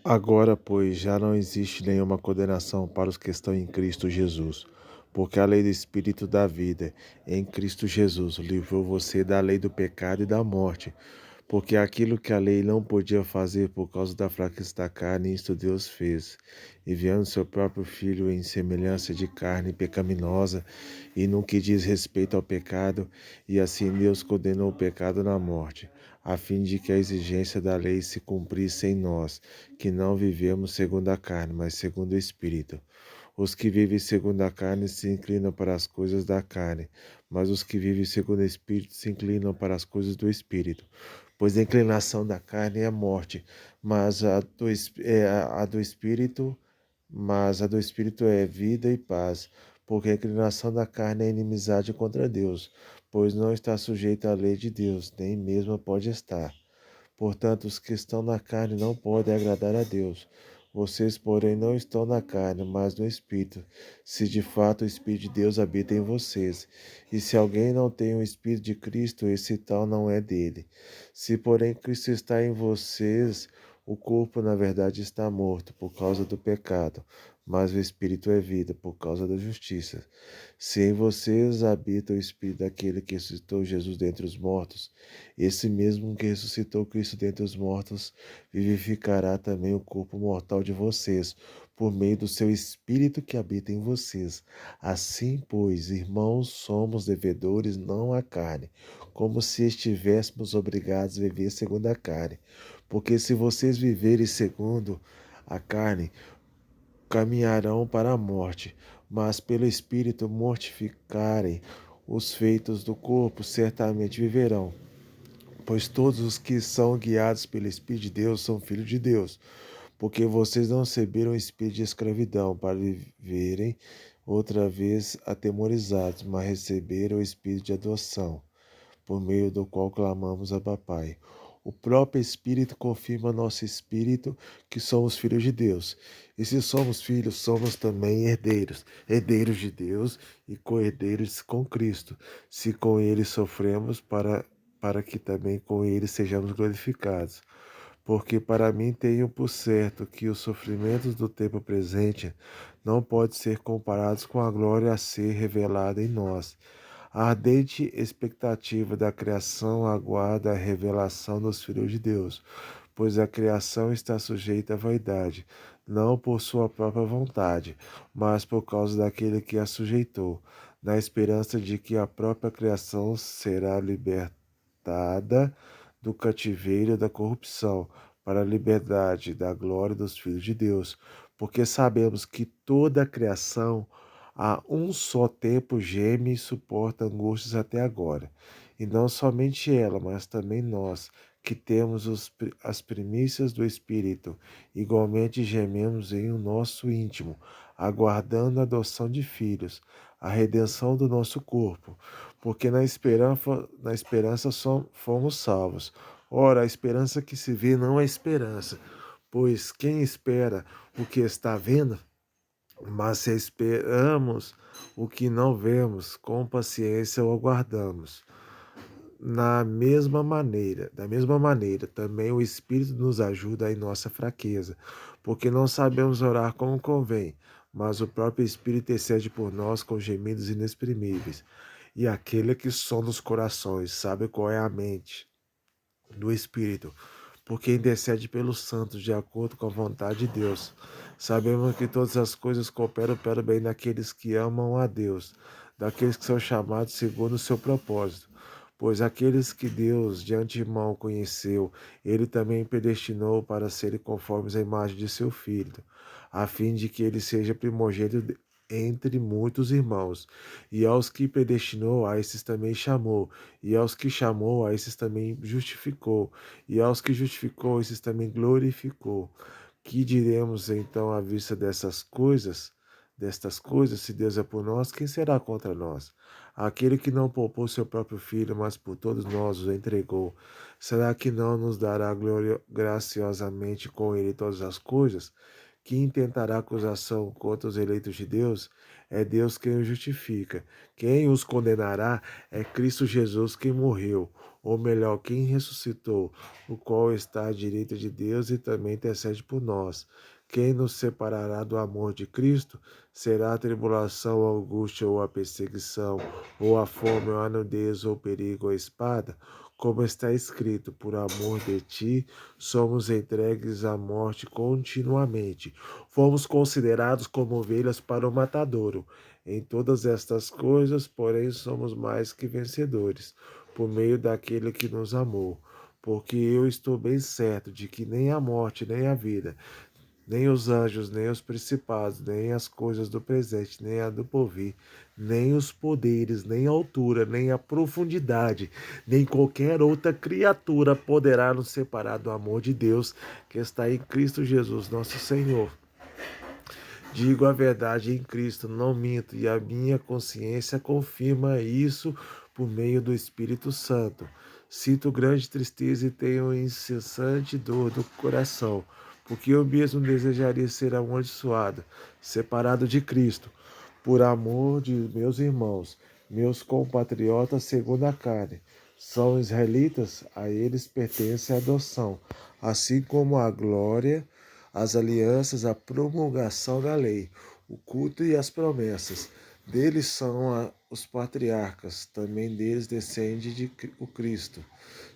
Agora, pois, já não existe nenhuma condenação para os que estão em Cristo Jesus, porque a lei do Espírito da vida em Cristo Jesus livrou você da lei do pecado e da morte, porque aquilo que a lei não podia fazer por causa da fraqueza da carne, isto Deus fez, enviando seu próprio Filho em semelhança de carne pecaminosa e no que diz respeito ao pecado, e assim Deus condenou o pecado na morte, a fim de que a exigência da lei se cumprisse em nós, que não vivemos segundo a carne, mas segundo o Espírito. Os que vivem segundo a carne se inclinam para as coisas da carne, mas os que vivem segundo o Espírito se inclinam para as coisas do Espírito. Pois a inclinação da carne é morte, mas a do Espírito, é vida e paz, porque a inclinação da carne é inimizade contra Deus, pois não está sujeita à lei de Deus, nem mesmo pode estar. Portanto, os que estão na carne não podem agradar a Deus. Vocês, porém, não estão na carne, mas no Espírito, se de fato o Espírito de Deus habita em vocês. E se alguém não tem o Espírito de Cristo, esse tal não é dele. Se, porém, Cristo está em vocês, o corpo, na verdade, está morto por causa do pecado, mas o Espírito é vida por causa da justiça. Se em vocês habita o Espírito daquele que ressuscitou Jesus dentre os mortos, esse mesmo que ressuscitou Cristo dentre os mortos, vivificará também o corpo mortal de vocês, por meio do seu Espírito que habita em vocês. Assim, pois, irmãos, somos devedores não à carne, como se estivéssemos obrigados a viver segundo a carne. Porque se vocês viverem segundo a carne, caminharão para a morte, mas pelo Espírito mortificarem os feitos do corpo, certamente viverão. Pois todos os que são guiados pelo Espírito de Deus são filhos de Deus, porque vocês não receberam o espírito de escravidão para viverem outra vez atemorizados, mas receberam o espírito de adoção, por meio do qual clamamos a Pai. O próprio Espírito confirma nosso espírito que somos filhos de Deus. E se somos filhos, somos também herdeiros, herdeiros de Deus e co-herdeiros com Cristo, se com ele sofremos para que também com ele sejamos glorificados. Porque para mim tenho por certo que os sofrimentos do tempo presente não podem ser comparados com a glória a ser revelada em nós. A ardente expectativa da criação aguarda a revelação dos filhos de Deus, pois a criação está sujeita à vaidade, não por sua própria vontade, mas por causa daquele que a sujeitou, na esperança de que a própria criação será libertada do cativeiro da corrupção, para a liberdade da glória dos filhos de Deus, porque sabemos que toda a criação a um só tempo geme e suporta angústias até agora. E não somente ela, mas também nós, que temos as primícias do Espírito, igualmente gememos em o nosso íntimo, aguardando a adoção de filhos, a redenção do nosso corpo, porque na esperança fomos salvos. Ora, a esperança que se vê não é esperança, pois quem espera o que está vendo? Mas se esperamos o que não vemos, com paciência o aguardamos. Da mesma maneira, também o Espírito nos ajuda em nossa fraqueza, porque não sabemos orar como convém, mas o próprio Espírito intercede por nós com gemidos inexprimíveis. E aquele que sonda os corações sabe qual é a mente do Espírito, porque intercede pelos santos de acordo com a vontade de Deus. Sabemos que todas as coisas cooperam para o bem daqueles que amam a Deus, daqueles que são chamados segundo o seu propósito. Pois aqueles que Deus de antemão conheceu, ele também predestinou para serem conformes à imagem de seu Filho, a fim de que ele seja primogênito entre muitos irmãos. E aos que predestinou, a esses também chamou. E aos que chamou, a esses também justificou. E aos que justificou, esses também glorificou. Que diremos então à vista dessas coisas? Destas coisas, se Deus é por nós, quem será contra nós? Aquele que não poupou seu próprio filho, mas por todos nós o entregou, será que não nos dará graciosamente com ele todas as coisas? Quem intentará acusação contra os eleitos de Deus? É Deus quem os justifica. Quem os condenará é Cristo Jesus quem morreu, ou melhor, quem ressuscitou, o qual está à direita de Deus e também intercede por nós. Quem nos separará do amor de Cristo? Será a tribulação, a angústia ou a perseguição, ou a fome, ou a nudez, ou o perigo, ou a espada? Como está escrito, por amor de ti, somos entregues à morte continuamente. Fomos considerados como ovelhas para o matadouro. Em todas estas coisas, porém, somos mais que vencedores, por meio daquele que nos amou. Porque eu estou bem certo de que nem a morte, nem a vida, nem os anjos, nem os principados, nem as coisas do presente, nem a do porvir, nem os poderes, nem a altura, nem a profundidade, nem qualquer outra criatura poderá nos separar do amor de Deus que está em Cristo Jesus, nosso Senhor. Digo a verdade em Cristo, não minto, e a minha consciência confirma isso por meio do Espírito Santo. Sinto grande tristeza e tenho incessante dor do coração, porque eu mesmo desejaria ser amaldiçoado, separado de Cristo, por amor de meus irmãos, meus compatriotas segundo a carne. São israelitas, a eles pertence a adoção, assim como a glória, as alianças, a promulgação da lei, o culto e as promessas. Deles são os patriarcas, também deles descende o Cristo,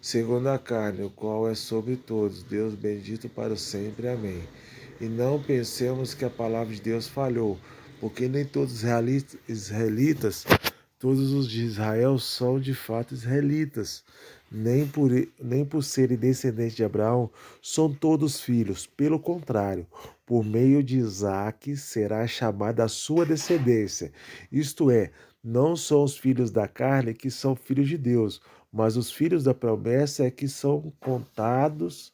segundo a carne, o qual é sobre todos, Deus bendito para sempre. Amém. E não pensemos que a palavra de Deus falhou, porque nem todos os israelitas, todos os de Israel são de fato israelitas. Nem por serem descendentes de Abraão, são todos filhos. Pelo contrário, por meio de Isaque será chamada a sua descendência. Isto é, não são os filhos da carne que são filhos de Deus, mas os filhos da promessa é que são contados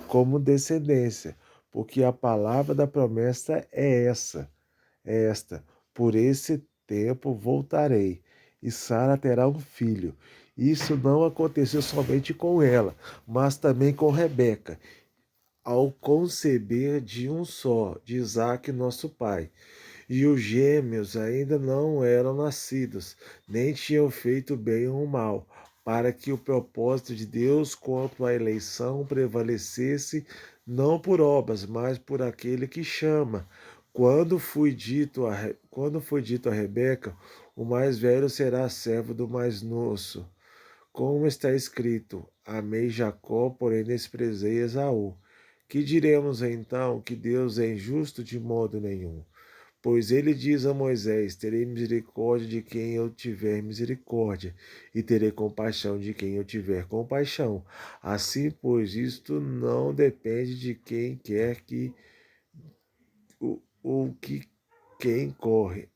como descendência, porque a palavra da promessa é esta: por esse tempo voltarei, e Sara terá um filho. Isso não aconteceu somente com ela, mas também com Rebeca, ao conceber de um só, de Isaque, nosso pai. E os gêmeos ainda não eram nascidos, nem tinham feito bem ou mal, para que o propósito de Deus quanto à eleição prevalecesse não por obras, mas por aquele que chama. Quando foi dito a Rebeca, o mais velho será servo do mais moço. Como está escrito, amei Jacó, porém desprezei Esaú. Que diremos então? Que Deus é injusto? De modo nenhum. Pois ele diz a Moisés: terei misericórdia de quem eu tiver misericórdia, e terei compaixão de quem eu tiver compaixão. Assim, pois, isto não depende de quem quer que ou que quem corre.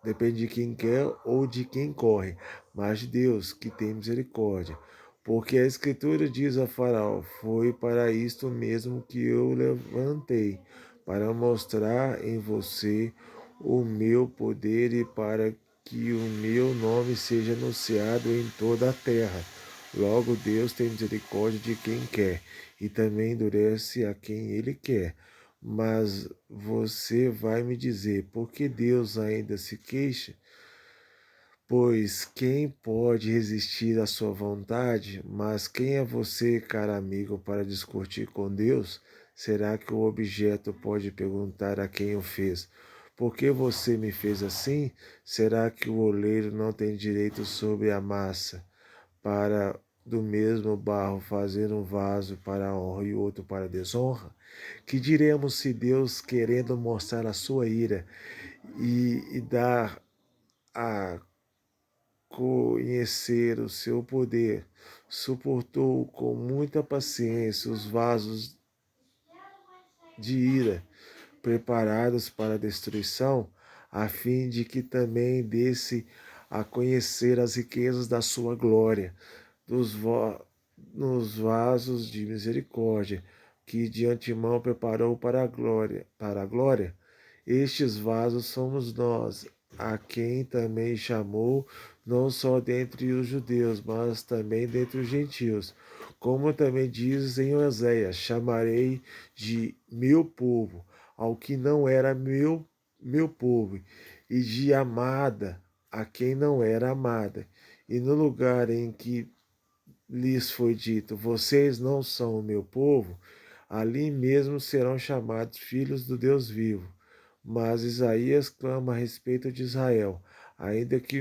Depende de quem quer ou de quem corre, mas de Deus, que tem misericórdia. Porque a Escritura diz a Faraó: foi para isto mesmo que eu levantei, para mostrar em você o meu poder e para que o meu nome seja anunciado em toda a terra. Logo, Deus tem misericórdia de quem quer e também endurece a quem ele quer. Mas você vai me dizer, por que Deus ainda se queixa? Pois quem pode resistir à sua vontade? Mas quem é você, caro amigo, para discutir com Deus? Será que o objeto pode perguntar a quem o fez: por que você me fez assim? Será que o oleiro não tem direito sobre a massa, para do mesmo barro fazer um vaso para a honra e outro para a desonra? Que diremos se Deus, querendo mostrar a sua ira e dar a conhecer o seu poder, suportou com muita paciência os vasos de ira preparados para a destruição, a fim de que também desse a conhecer as riquezas da sua glória, nos vasos de misericórdia, que de antemão preparou para a glória. Estes vasos somos nós, a quem também chamou, não só dentre os judeus, mas também dentre os gentios. Como também diz em Oséias: chamarei de meu povo ao que não era meu povo, e de amada a quem não era amada. E no lugar em que lhes foi dito: vocês não são o meu povo, ali mesmo serão chamados filhos do Deus vivo. Mas Isaías clama a respeito de Israel, ainda que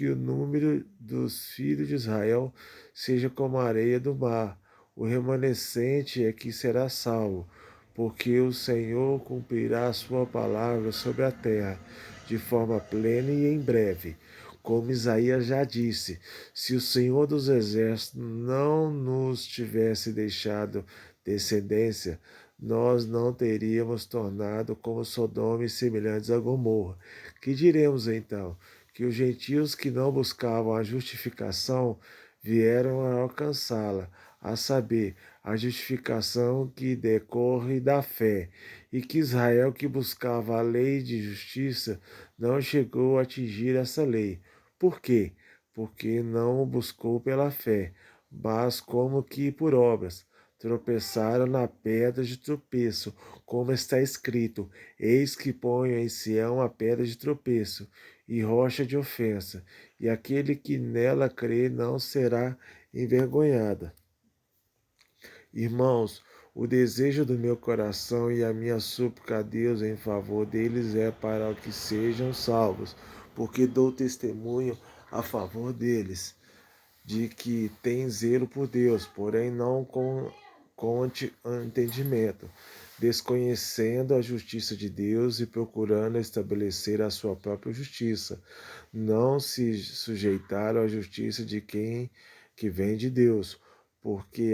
o número dos filhos de Israel seja como a areia do mar, o remanescente é que será salvo, porque o Senhor cumprirá a sua palavra sobre a terra, de forma plena e em breve. Como Isaías já disse, se o Senhor dos Exércitos não nos tivesse deixado descendência, nós não teríamos tornado como Sodoma e semelhantes a Gomorra. Que diremos então? Que os gentios que não buscavam a justificação vieram a alcançá-la, a saber, a justificação que decorre da fé, e que Israel, que buscava a lei de justiça, não chegou a atingir essa lei. Por quê? Porque não o buscou pela fé, mas como que por obras. Tropeçaram na pedra de tropeço, como está escrito: eis que ponho em Sião a pedra de tropeço e rocha de ofensa, e aquele que nela crê não será envergonhado. Irmãos, o desejo do meu coração e a minha súplica a Deus em favor deles é para que sejam salvos, porque dou testemunho a favor deles, de que têm zelo por Deus, porém não com entendimento, desconhecendo a justiça de Deus e procurando estabelecer a sua própria justiça. Não se sujeitaram à justiça de quem que vem de Deus, porque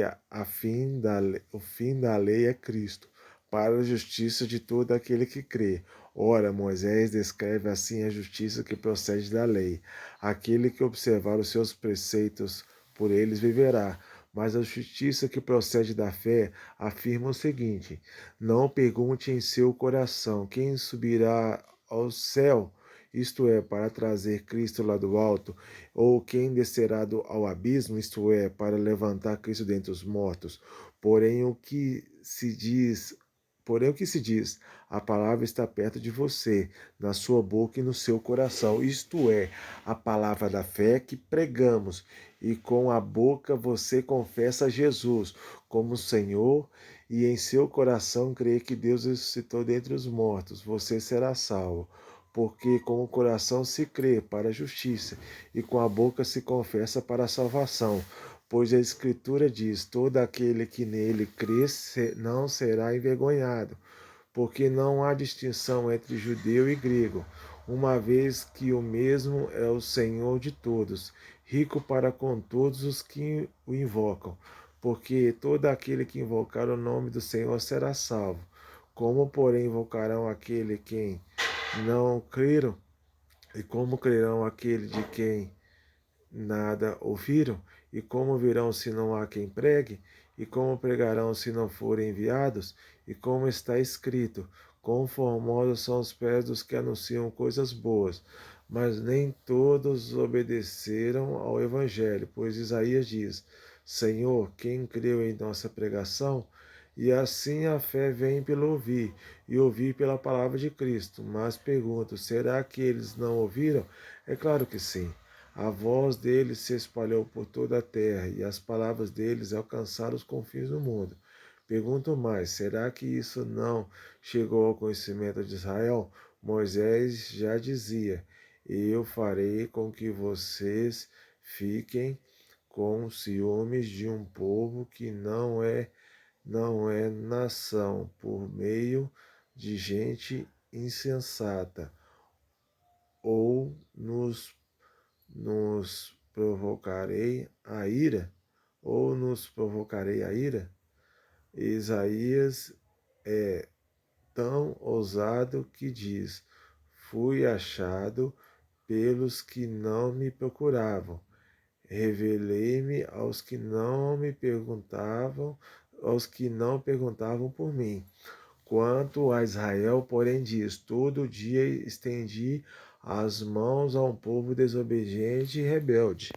o fim da lei é Cristo, para a justiça de todo aquele que crê. Ora, Moisés descreve assim a justiça que procede da lei. Aquele que observar os seus preceitos, por eles viverá. Mas a justiça que procede da fé afirma o seguinte: não pergunte em seu coração quem subirá ao céu, isto é, para trazer Cristo lá do alto, ou quem descerá ao abismo, isto é, para levantar Cristo dentre os mortos. Porém, o que se diz Porém, o que se diz, a palavra está perto de você, na sua boca e no seu coração. Isto é, a palavra da fé que pregamos. E com a boca você confessa Jesus como Senhor e em seu coração crê que Deus ressuscitou dentre os mortos. Você será salvo. Porque com o coração se crê para a justiça e com a boca se confessa para a salvação. Pois a Escritura diz: todo aquele que nele crê não será envergonhado, porque não há distinção entre judeu e grego, uma vez que o mesmo é o Senhor de todos, rico para com todos os que o invocam. Porque todo aquele que invocar o nome do Senhor será salvo. Como, porém, invocarão aquele quem não creram? E como crerão aquele de quem nada ouviram? E como virão se não há quem pregue? E como pregarão se não forem enviados? E como está escrito: quão formosos são os pés dos que anunciam coisas boas. Mas nem todos obedeceram ao Evangelho, pois Isaías diz: Senhor, quem creu em nossa pregação? E assim a fé vem pelo ouvir, e ouvir pela palavra de Cristo. Mas pergunto: será que eles não ouviram? É claro que sim. A voz deles se espalhou por toda a terra, e as palavras deles alcançaram os confins do mundo. Pergunto mais: será que isso não chegou ao conhecimento de Israel? Moisés já dizia: eu farei com que vocês fiquem com ciúmes de um povo que não é nação, por meio de gente insensata, ou nos provocarei a ira, ou nos provocarei a ira. Isaías é tão ousado que diz: fui achado pelos que não me procuravam, revelei-me aos que não perguntavam por mim. Quanto a Israel, porém, diz: todo dia estendi as mãos a um povo desobediente e rebelde.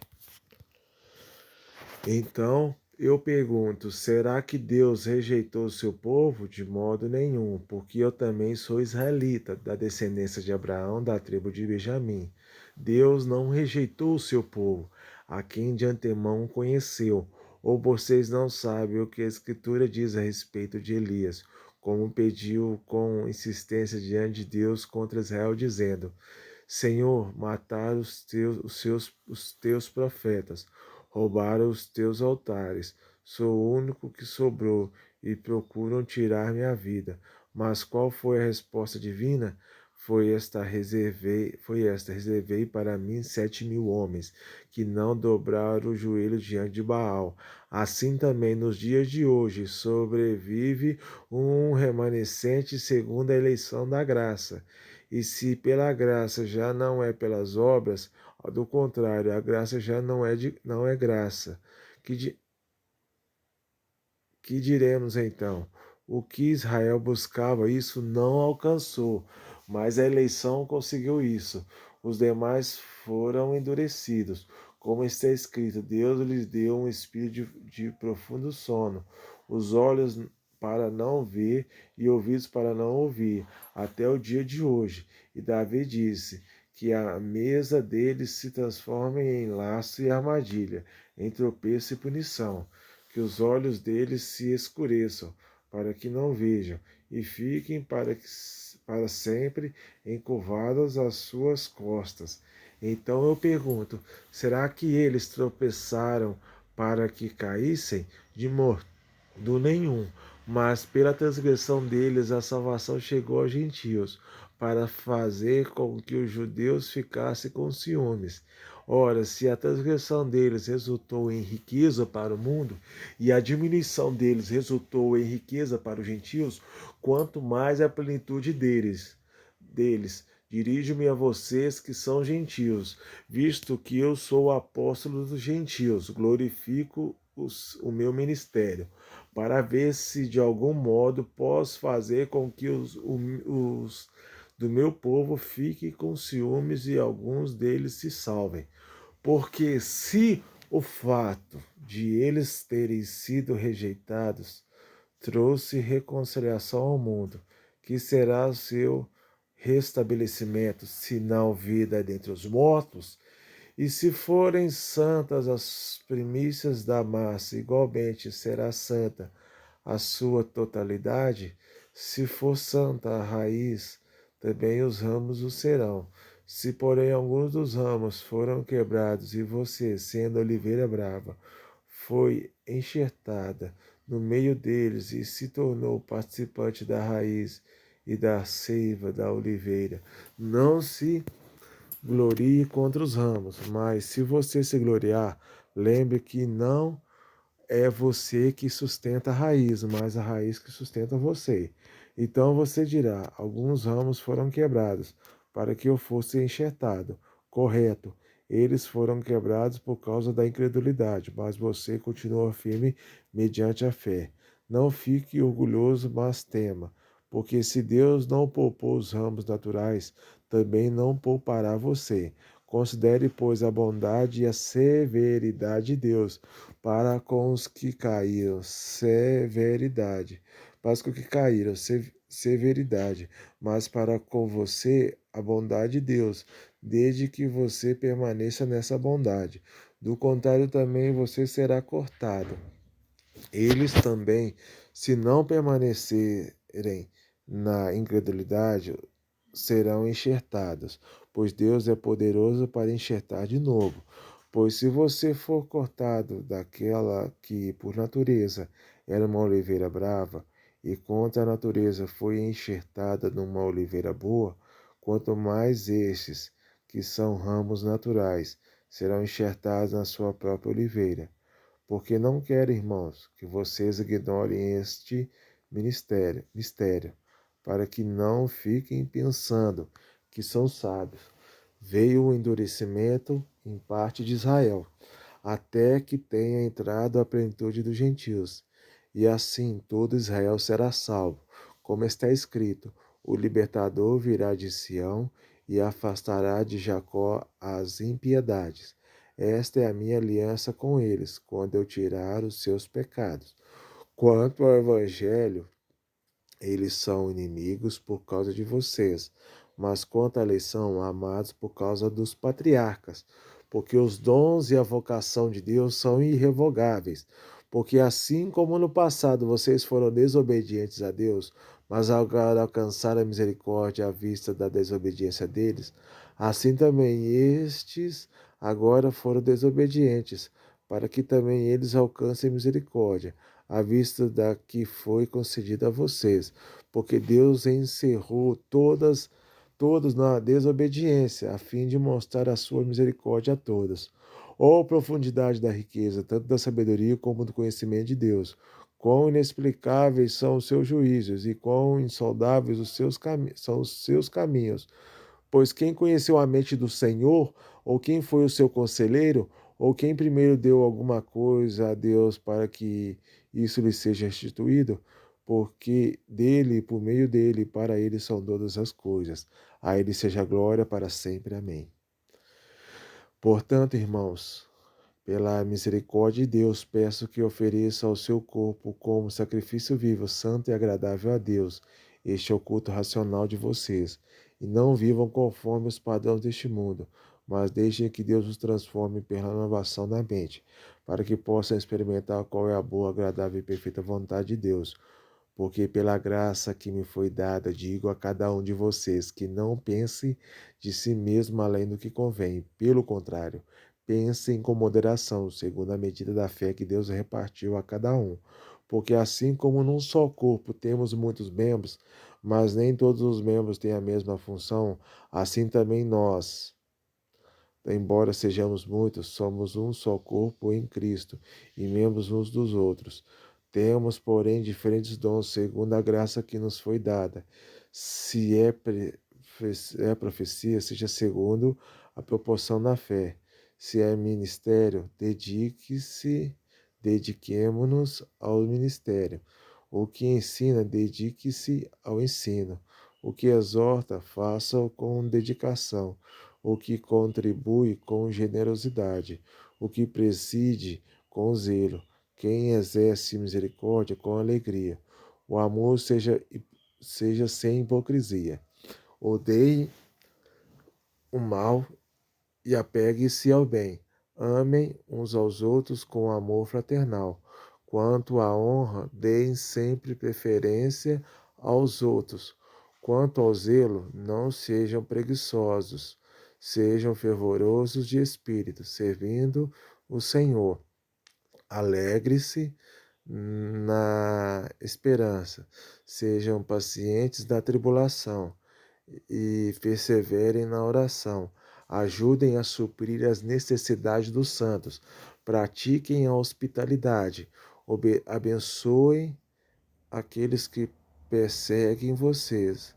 Então, eu pergunto: será que Deus rejeitou o seu povo? De modo nenhum, porque eu também sou israelita, da descendência de Abraão, da tribo de Benjamim. Deus não rejeitou o seu povo. a quem de antemão conheceu. Ou vocês não sabem o que a Escritura diz a respeito de Elias, como pediu com insistência diante de Deus contra Israel, dizendo: Senhor, mataram os teus profetas, roubaram os teus altares. Sou o único que sobrou e procuram tirar minha vida. Mas qual foi a resposta divina? Reservei para mim 7.000 homens, que não dobraram o joelho diante de Baal. Assim também nos dias de hoje sobrevive um remanescente segundo a eleição da graça. E se pela graça já não é pelas obras, do contrário, a graça já não é graça. Que diremos então? O que Israel buscava, isso não alcançou, mas a eleição conseguiu isso. Os demais foram endurecidos. Como está escrito, Deus lhes deu um espírito de profundo sono, os olhos para não ver e ouvidos para não ouvir, até o dia de hoje. E Davi disse que a mesa deles se transforme em laço e armadilha, em tropeço e punição, que os olhos deles se escureçam, para que não vejam, e fiquem para sempre encurvadas as suas costas. Então eu pergunto: será que eles tropeçaram para que caíssem? De modo nenhum. Mas pela transgressão deles a salvação chegou aos gentios, para fazer com que os judeus ficassem com ciúmes. Ora, se a transgressão deles resultou em riqueza para o mundo, e a diminuição deles resultou em riqueza para os gentios, quanto mais a plenitude deles. Dirijo-me a vocês que são gentios, visto que eu sou o apóstolo dos gentios, glorifico o meu ministério, para ver se de algum modo posso fazer com que os do meu povo fiquem com ciúmes e alguns deles se salvem. Porque se o fato de eles terem sido rejeitados trouxe reconciliação ao mundo, que será o seu restabelecimento, se não vida dentre os mortos? E se forem santas as primícias da massa, igualmente será santa a sua totalidade. Se for santa a raiz, também os ramos o serão. Se, porém, alguns dos ramos foram quebrados e você, sendo oliveira brava, foi enxertada no meio deles e se tornou participante da raiz e da seiva da oliveira, não se glorie contra os ramos, mas se você se gloriar, lembre que não é você que sustenta a raiz, mas a raiz que sustenta você. Então você dirá: alguns ramos foram quebrados para que eu fosse enxertado. Correto. Eles foram quebrados por causa da incredulidade, mas você continua firme mediante a fé. Não fique orgulhoso, mas tema, porque se Deus não poupou os ramos naturais, também não poupará você. Considere, pois, a bondade e a severidade de Deus para com os que caíram, severidade. Para os que caíram, severidade. Mas para com você, a bondade de Deus, desde que você permaneça nessa bondade. Do contrário, também você será cortado. Eles também, se não permanecerem na incredulidade, serão enxertados, pois Deus é poderoso para enxertar de novo. Pois se você for cortado daquela que, por natureza, era uma oliveira brava, e contra a natureza foi enxertada numa oliveira boa, quanto mais estes, que são ramos naturais, serão enxertados na sua própria oliveira. Porque não quero, irmãos, que vocês ignorem este mistério, para que não fiquem pensando que são sábios. Veio o endurecimento em parte de Israel, até que tenha entrado a plenitude dos gentios. E assim todo Israel será salvo. Como está escrito: o libertador virá de Sião e afastará de Jacó as impiedades. Esta é a minha aliança com eles, quando eu tirar os seus pecados. Quanto ao Evangelho, eles são inimigos por causa de vocês, mas quanto à eleição, amados por causa dos patriarcas, porque os dons e a vocação de Deus são irrevogáveis. Porque assim como no passado vocês foram desobedientes a Deus, mas agora alcançaram a misericórdia à vista da desobediência deles, assim também estes agora foram desobedientes, para que também eles alcancem misericórdia, à vista da que foi concedida a vocês, porque Deus encerrou todos na desobediência, a fim de mostrar a sua misericórdia a todos. Ó profundidade da riqueza, tanto da sabedoria como do conhecimento de Deus! Quão inexplicáveis são os seus juízos e quão insondáveis são os seus caminhos! Pois quem conheceu a mente do Senhor, ou quem foi o seu conselheiro, ou quem primeiro deu alguma coisa a Deus para que isso lhe seja restituído? Porque dele, por meio dele, para ele são todas as coisas. A ele seja a glória para sempre. Amém. Portanto, irmãos, pela misericórdia de Deus, peço que ofereça ao seu corpo como sacrifício vivo, santo e agradável a Deus. Este é o culto racional de vocês. E não vivam conforme os padrões deste mundo, mas deixem que Deus os transforme pela renovação da mente, para que possam experimentar qual é a boa, agradável e perfeita vontade de Deus. Porque pela graça que me foi dada, digo a cada um de vocês que não pense de si mesmo além do que convém. Pelo contrário, pensem com moderação, segundo a medida da fé que Deus repartiu a cada um. Porque assim como num só corpo temos muitos membros, mas nem todos os membros têm a mesma função, assim também nós, embora sejamos muitos, somos um só corpo em Cristo e membros uns dos outros. Temos, porém, diferentes dons segundo a graça que nos foi dada. Se é profecia, seja segundo a proporção da fé. Se é ministério, dediquemo-nos ao ministério. O que ensina, dedique-se ao ensino. O que exorta, faça-o com dedicação. O que contribui, com generosidade. O que preside, com zelo. Quem exerce misericórdia, com alegria. O amor seja sem hipocrisia. Odeie o mal e apegue-se ao bem. Amem uns aos outros com amor fraternal. Quanto à honra, deem sempre preferência aos outros. Quanto ao zelo, não sejam preguiçosos. Sejam fervorosos de espírito, servindo o Senhor. Alegre-se na esperança. Sejam pacientes na tribulação e perseverem na oração. Ajudem a suprir as necessidades dos santos. Pratiquem a hospitalidade. Abençoem aqueles que perseguem vocês.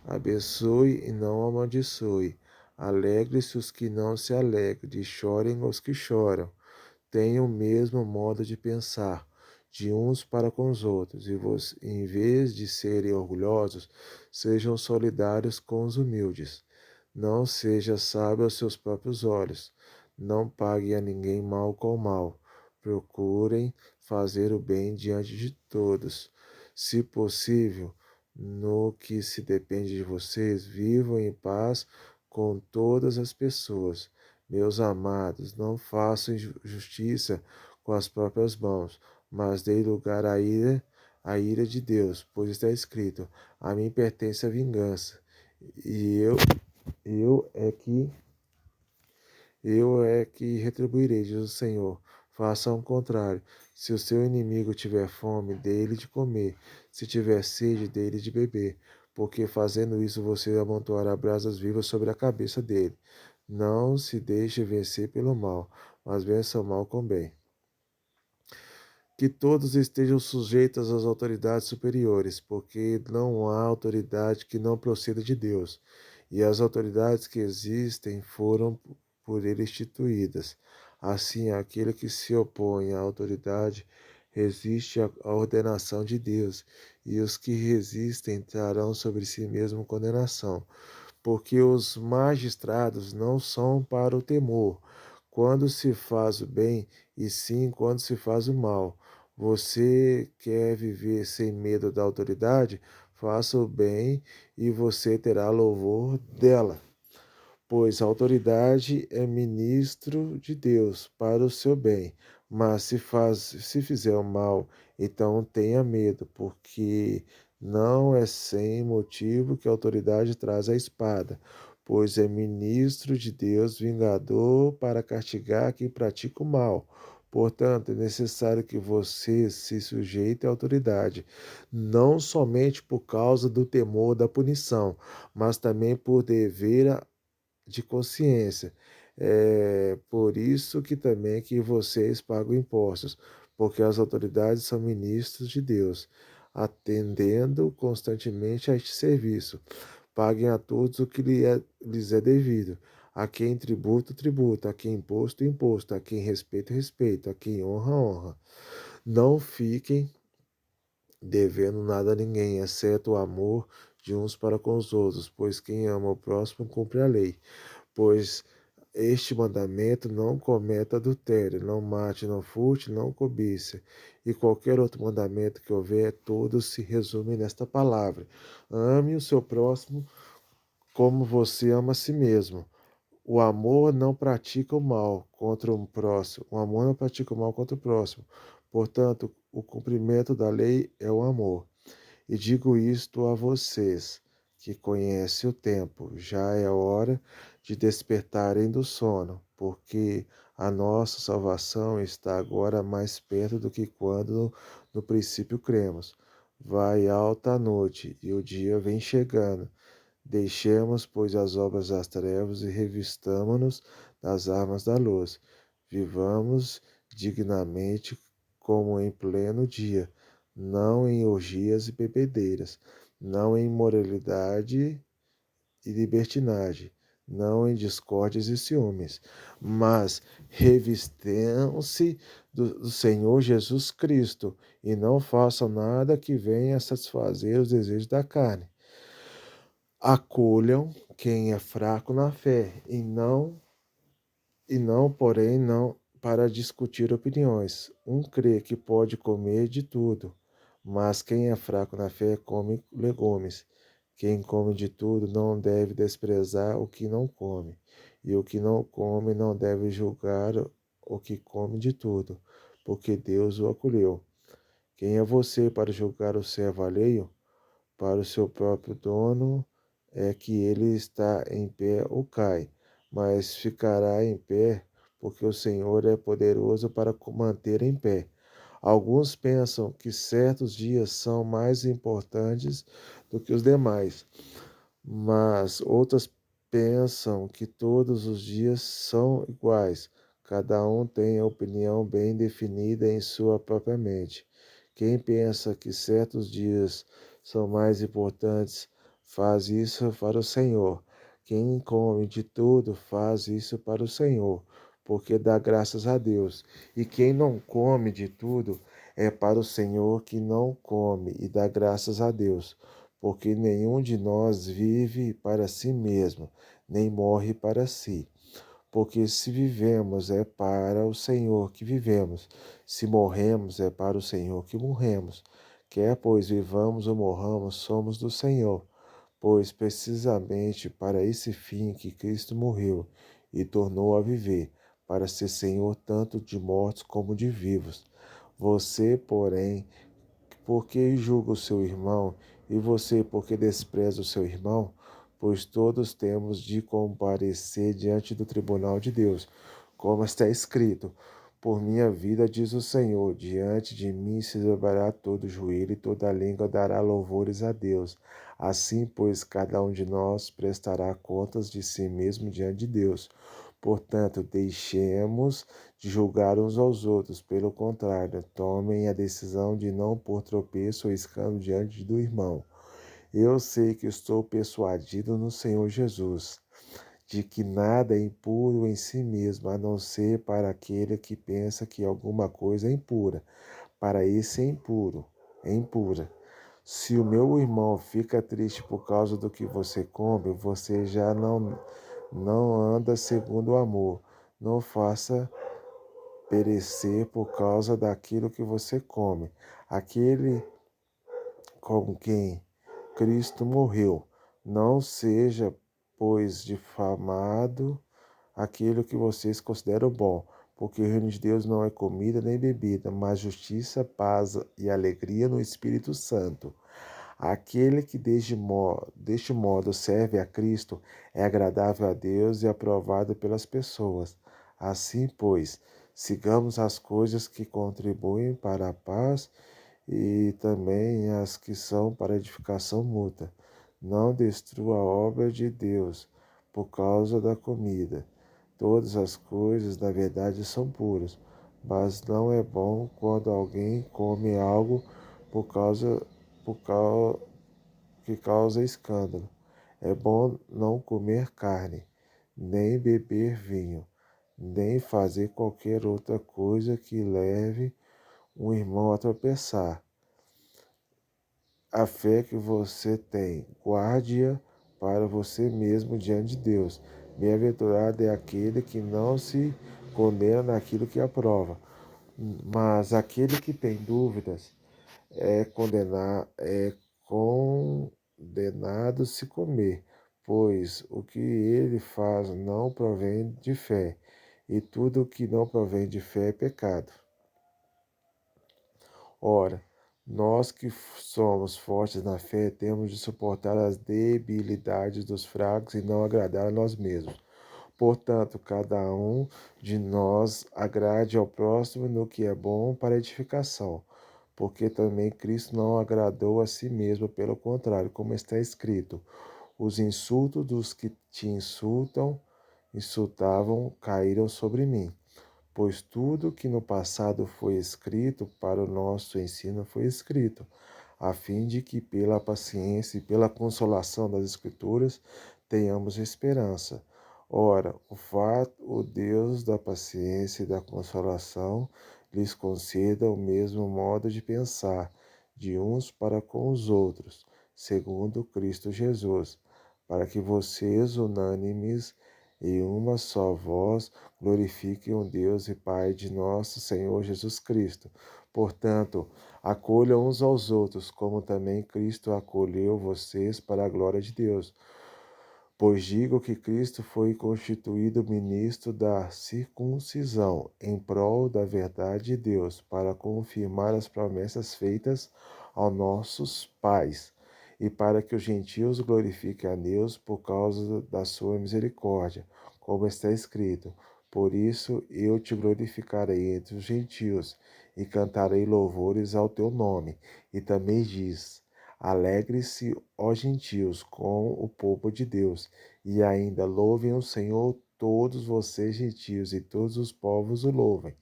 Abençoe e não amaldiçoe. Alegre-se os que não se alegram, e chorem os que choram. Tenham o mesmo modo de pensar de uns para com os outros, e em vez de serem orgulhosos, sejam solidários com os humildes. Não seja sábio aos seus próprios olhos. Não pague a ninguém mal com mal. Procurem fazer o bem diante de todos. Se possível, no que se depende de vocês, vivam em paz com todas as pessoas. Meus amados, não façam justiça com as próprias mãos, mas deem lugar à ira de Deus, pois está escrito: a mim pertence a vingança, e eu é que retribuirei, diz o Senhor. Façam o contrário. Se o seu inimigo tiver fome, dê-lhe de comer. Se tiver sede, dê-lhe de beber. Porque fazendo isso, você amontoará brasas vivas sobre a cabeça dele. Não se deixe vencer pelo mal, mas vença o mal com bem. Que todos estejam sujeitos às autoridades superiores, porque não há autoridade que não proceda de Deus, e as autoridades que existem foram por ele instituídas. Assim, aquele que se opõe à autoridade resiste à ordenação de Deus, e os que resistem trarão sobre si mesmo condenação, porque os magistrados não são para o temor, quando se faz o bem, e sim quando se faz o mal. Você quer viver sem medo da autoridade? Faça o bem e você terá louvor dela. Pois a autoridade é ministro de Deus para o seu bem, mas se fizer o mal, então tenha medo, porque não é sem motivo que a autoridade traz a espada, pois é ministro de Deus, vingador para castigar quem pratica o mal. Portanto, é necessário que você se sujeite à autoridade, não somente por causa do temor da punição, mas também por dever de consciência. É por isso que também que vocês pagam impostos, porque as autoridades são ministros de Deus, atendendo constantemente a este serviço. Paguem a todos o que lhes é devido. A quem tributo, tributo. A quem imposto, imposto. A quem respeito, respeito. A quem honra, honra. Não fiquem devendo nada a ninguém, exceto o amor de uns para com os outros, pois quem ama o próximo cumpre a lei. Pois este mandamento: não cometa adultério, não mate, não furte, não cobice. E qualquer outro mandamento que houver, todos se resumem nesta palavra: ame o seu próximo como você ama a si mesmo. O amor não pratica o mal contra o próximo. O amor não pratica o mal contra o próximo. Portanto, o cumprimento da lei é o amor. E digo isto a vocês, que conhecem o tempo, já é hora de despertarem do sono, porque a nossa salvação está agora mais perto do que quando no princípio cremos. Vai alta a noite e o dia vem chegando. Deixemos, pois, as obras das trevas e revistamo-nos das armas da luz. Vivamos dignamente como em pleno dia, não em orgias e bebedeiras, não em imoralidade e libertinagem, não em discórdias e ciúmes, mas revestam-se do Senhor Jesus Cristo e não façam nada que venha a satisfazer os desejos da carne. Acolham quem é fraco na fé porém, não para discutir opiniões. Um crê que pode comer de tudo, mas quem é fraco na fé come legumes. Quem come de tudo não deve desprezar o que não come, e o que não come não deve julgar o que come de tudo, porque Deus o acolheu. Quem é você para julgar o servo alheio? Para o seu próprio dono é que ele está em pé ou cai, mas ficará em pé, porque o Senhor é poderoso para manter em pé. Alguns pensam que certos dias são mais importantes do que os demais, mas outras pensam que todos os dias são iguais. Cada um tem a opinião bem definida em sua própria mente. Quem pensa que certos dias são mais importantes, faz isso para o Senhor. Quem come de tudo, faz isso para o Senhor, porque dá graças a Deus. E quem não come de tudo, é para o Senhor que não come e dá graças a Deus, porque nenhum de nós vive para si mesmo, nem morre para si. Porque se vivemos, é para o Senhor que vivemos, se morremos, é para o Senhor que morremos. Quer, pois, vivamos ou morramos, somos do Senhor. Pois precisamente para esse fim que Cristo morreu e tornou a viver, para ser Senhor tanto de mortos como de vivos. Você, porém, porque julga o seu irmão, e você, porque despreza o seu irmão? Pois todos temos de comparecer diante do tribunal de Deus, como está escrito: por minha vida, diz o Senhor, diante de mim se dobrará todo joelho e toda língua dará louvores a Deus. Assim, pois, cada um de nós prestará contas de si mesmo diante de Deus. Portanto, deixemos de julgar uns aos outros. Pelo contrário, tomem a decisão de não pôr tropeço ou escândalo diante do irmão. Eu sei que estou persuadido no Senhor Jesus, de que nada é impuro em si mesmo, a não ser para aquele que pensa que alguma coisa é impura. Para esse é impuro, é impura. Se o meu irmão fica triste por causa do que você come, você já não anda segundo o amor. Não faça perecer por causa daquilo que você come. Aquele com quem Cristo morreu, não seja pois, difamado aquilo que vocês consideram bom, porque o reino de Deus não é comida nem bebida, mas justiça, paz e alegria no Espírito Santo. Aquele que deste modo serve a Cristo é agradável a Deus e aprovado pelas pessoas. Assim, pois, sigamos as coisas que contribuem para a paz e também as que são para edificação mútua. Não destrua a obra de Deus por causa da comida. Todas as coisas, na verdade, são puras, mas não é bom quando alguém come algo por causa, por causa que causa escândalo. É bom não comer carne, nem beber vinho, nem fazer qualquer outra coisa que leve um irmão a tropeçar. A fé que você tem, guarde-a para você mesmo diante de Deus. Bem-aventurado é aquele que não se condena naquilo que aprova, mas aquele que tem dúvidas é condenado se comer, pois o que ele faz não provém de fé, e tudo o que não provém de fé é pecado. Ora, nós que somos fortes na fé temos de suportar as debilidades dos fracos e não agradar a nós mesmos. Portanto, cada um de nós agrade ao próximo no que é bom para edificação, porque também Cristo não agradou a si mesmo, pelo contrário, como está escrito: os insultos dos que te insultavam caíram sobre mim. Pois tudo que no passado foi escrito para o nosso ensino foi escrito, a fim de que pela paciência e pela consolação das Escrituras tenhamos esperança. Ora, o Deus da paciência e da consolação lhes conceda o mesmo modo de pensar de uns para com os outros, segundo Cristo Jesus, para que vocês, unânimes em uma só voz, glorifiquem o Deus e Pai de nosso Senhor Jesus Cristo. Portanto, acolham uns aos outros, como também Cristo acolheu vocês para a glória de Deus. Pois digo que Cristo foi constituído ministro da circuncisão, em prol da verdade de Deus, para confirmar as promessas feitas aos nossos pais, e para que os gentios glorifiquem a Deus por causa da sua misericórdia, como está escrito: por isso eu te glorificarei entre os gentios, e cantarei louvores ao teu nome. E também diz: alegre-se, ó gentios, com o povo de Deus, e ainda louvem o Senhor todos vocês gentios, e todos os povos o louvem.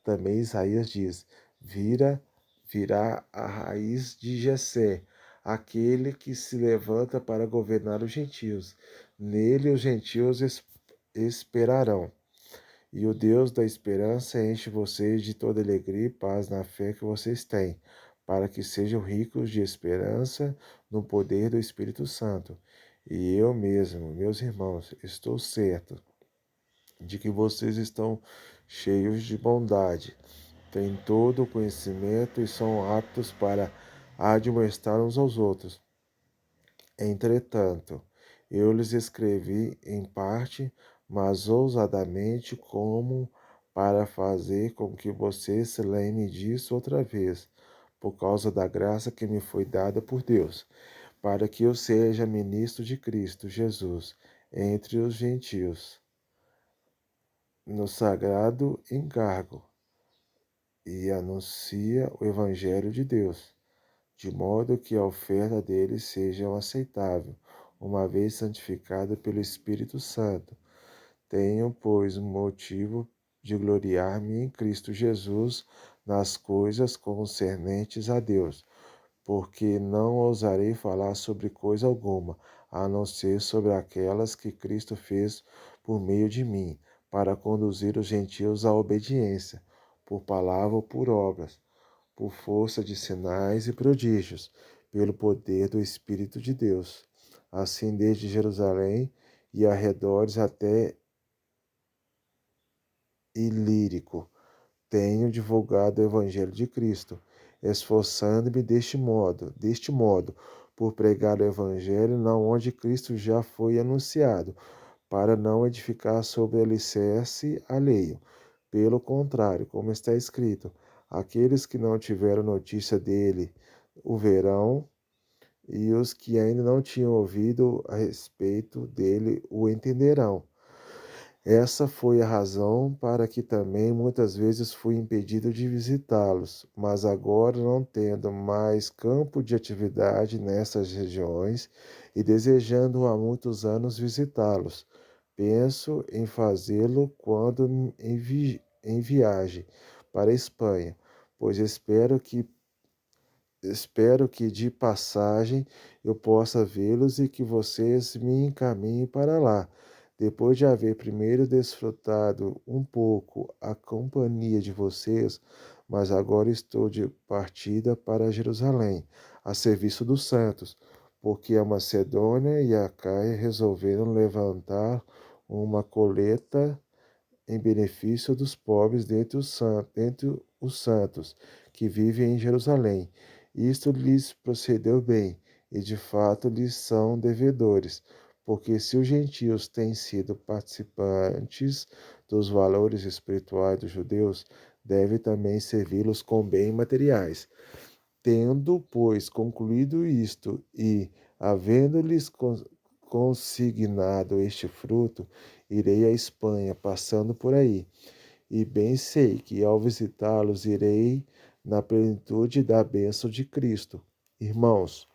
Também Isaías diz: virá a raiz de Jessé, aquele que se levanta para governar os gentios. Nele os gentios esperarão. E o Deus da esperança enche vocês de toda alegria e paz na fé que vocês têm, para que sejam ricos de esperança no poder do Espírito Santo. E eu mesmo, meus irmãos, estou certo de que vocês estão cheios de bondade, têm todo o conhecimento e são aptos para admoestar uns aos outros. Entretanto, eu lhes escrevi em parte, mas ousadamente, como para fazer com que vocês se lembrem disso outra vez, por causa da graça que me foi dada por Deus, para que eu seja ministro de Cristo Jesus entre os gentios, no sagrado encargo, e anuncia o Evangelho de Deus, de modo que a oferta deles seja aceitável, uma vez santificada pelo Espírito Santo. Tenho, pois, motivo de gloriar-me em Cristo Jesus nas coisas concernentes a Deus, porque não ousarei falar sobre coisa alguma, a não ser sobre aquelas que Cristo fez por meio de mim, para conduzir os gentios à obediência, por palavra ou por obras, por força de sinais e prodígios, pelo poder do Espírito de Deus. Assim, desde Jerusalém e arredores até Ilírico, tenho divulgado o Evangelho de Cristo, esforçando-me deste modo, por pregar o Evangelho não onde Cristo já foi anunciado, para não edificar sobre alicerce alheio. Pelo contrário, como está escrito, aqueles que não tiveram notícia dele o verão, e os que ainda não tinham ouvido a respeito dele o entenderão. Essa foi a razão para que também muitas vezes fui impedido de visitá-los, mas agora, não tendo mais campo de atividade nessas regiões e desejando há muitos anos visitá-los, penso em fazê-lo quando em viagem para a Espanha, pois espero que de passagem eu possa vê-los e que vocês me encaminhem para lá, depois de haver primeiro desfrutado um pouco a companhia de vocês, mas agora estou de partida para Jerusalém, a serviço dos santos, porque a Macedônia e a Caia resolveram levantar uma coleta em benefício dos pobres dentre os santos que vivem em Jerusalém. Isto lhes procedeu bem, e de fato lhes são devedores, porque se os gentios têm sido participantes dos valores espirituais dos judeus, deve também servi-los com bens materiais. Tendo, pois, concluído isto e havendo-lhes consignado este fruto, irei à Espanha, passando por aí. E bem sei que ao visitá-los irei na plenitude da bênção de Cristo. Irmãos,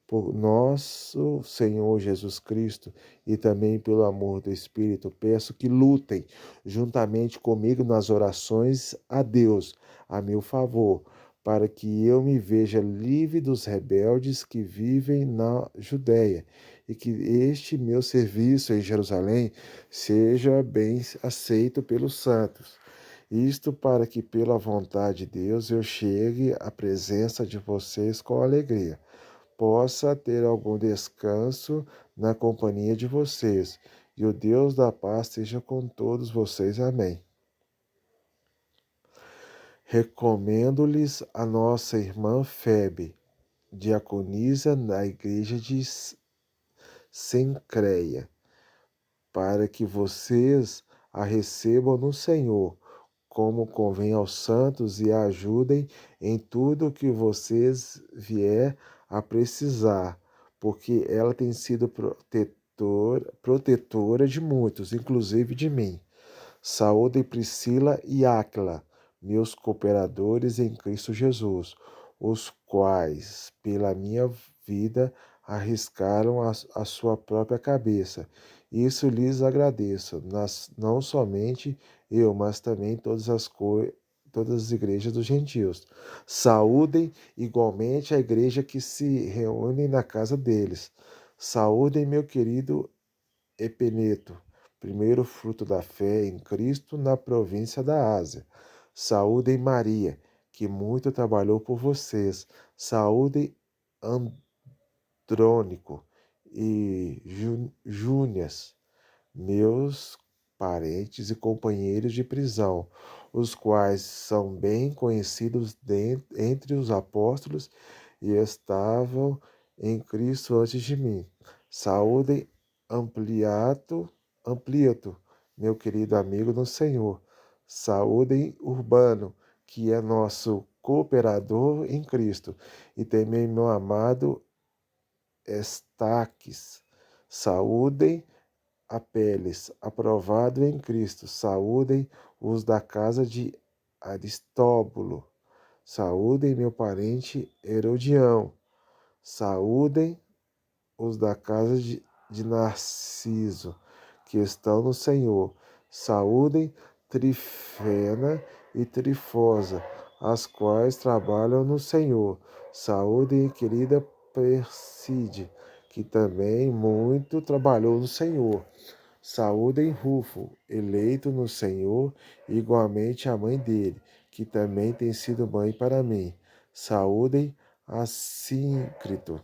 por nosso Senhor Jesus Cristo e também pelo amor do Espírito, peço que lutem juntamente comigo nas orações a Deus, a meu favor, para que eu me veja livre dos rebeldes que vivem na Judéia e que este meu serviço em Jerusalém seja bem aceito pelos santos. Isto para que, pela vontade de Deus, eu chegue à presença de vocês com alegria, possa ter algum descanso na companhia de vocês, e o Deus da paz seja com todos vocês. Amém. Recomendo-lhes a nossa irmã Febe, diaconisa na igreja de Sencreia, para que vocês a recebam no Senhor, como convém aos santos, e a ajudem em tudo o que vocês vier a precisar, porque ela tem sido protetora de muitos, inclusive de mim. Saúdem Priscila e Áquila, meus cooperadores em Cristo Jesus, os quais, pela minha vida, arriscaram a sua própria cabeça. Isso lhes agradeço, não somente eu, mas também todas as igrejas dos gentios. Saúdem igualmente a igreja que se reúne na casa deles. Saúdem meu querido Epeneto, primeiro fruto da fé em Cristo na província da Ásia. Saúdem Maria, que muito trabalhou por vocês. Saúdem Andrônico e Júnias, meus parentes e companheiros de prisão, os quais são bem conhecidos entre os apóstolos e estavam em Cristo antes de mim. Saúdem Ampliato, meu querido amigo no Senhor. Saúdem Urbano, que é nosso cooperador em Cristo, e também meu amado Estaques. Saúdem Apeles, aprovado em Cristo. Saúdem os da casa de Aristóbulo. Saúdem meu parente Herodião. Saúdem os da casa de Narciso, que estão no Senhor. Saúdem Trifena e Trifosa, as quais trabalham no Senhor. Saúdem querida Perside, que também muito trabalhou no Senhor. Saúdem Rufo, eleito no Senhor, e igualmente a mãe dele, que também tem sido mãe para mim. Saúdem Assíncrito,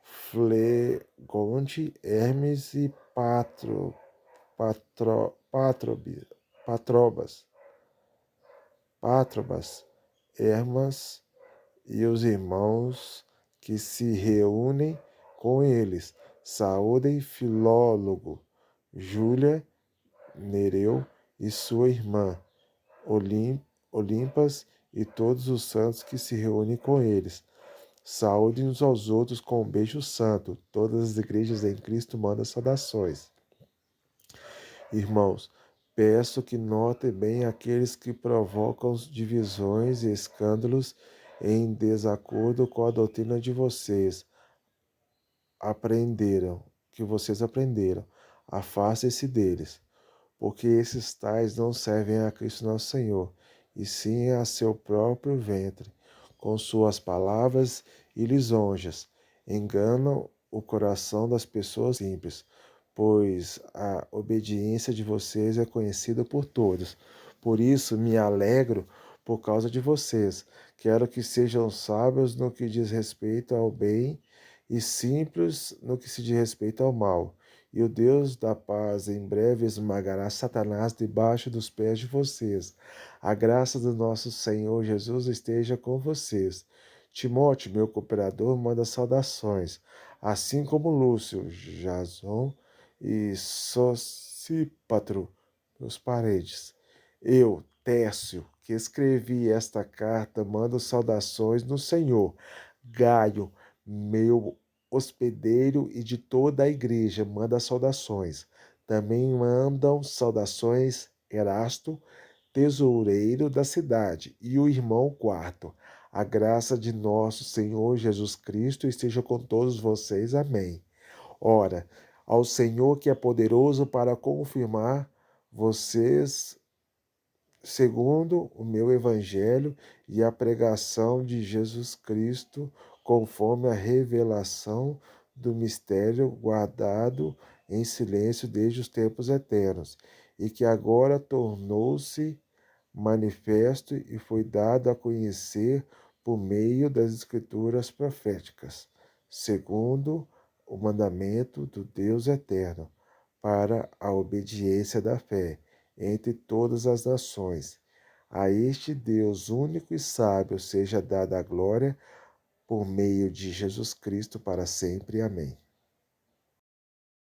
Flegonte, Hermes e Patrobas, Patrobas, Hermas e os irmãos que se reúnem com eles. Saúdem Filólogo, Júlia, Nereu e sua irmã, Olimpas e todos os santos que se reúnem com eles. Saúdem uns aos outros com um beijo santo. Todas as igrejas em Cristo mandam saudações. Irmãos, peço que notem bem aqueles que provocam divisões e escândalos em desacordo com a doutrina de vocês aprenderam. Afaste-se deles, porque esses tais não servem a Cristo nosso Senhor, e sim a seu próprio ventre, com suas palavras e lisonjas. Enganam o coração das pessoas simples, pois a obediência de vocês é conhecida por todos. Por isso me alegro por causa de vocês. Quero que sejam sábios no que diz respeito ao bem e simples no que se diz respeito ao mal. E o Deus da paz em breve esmagará Satanás debaixo dos pés de vocês. A graça do nosso Senhor Jesus esteja com vocês. Timóteo, meu cooperador, manda saudações, assim como Lúcio, Jason e Sosípatro, meus parentes. Eu, Tércio, que escrevi esta carta, mando saudações no Senhor. Gaio, meu hospedeiro e de toda a igreja, manda saudações. Também mandam saudações Erasto, tesoureiro da cidade, e o irmão Quarto. A graça de nosso Senhor Jesus Cristo esteja com todos vocês. Amém. Ora, ao Senhor que é poderoso para confirmar vocês segundo o meu evangelho e a pregação de Jesus Cristo, conforme a revelação do mistério guardado em silêncio desde os tempos eternos, e que agora tornou-se manifesto e foi dado a conhecer por meio das escrituras proféticas, segundo o mandamento do Deus eterno, para a obediência da fé entre todas as nações. A este Deus único e sábio seja dada a glória por meio de Jesus Cristo para sempre. Amém.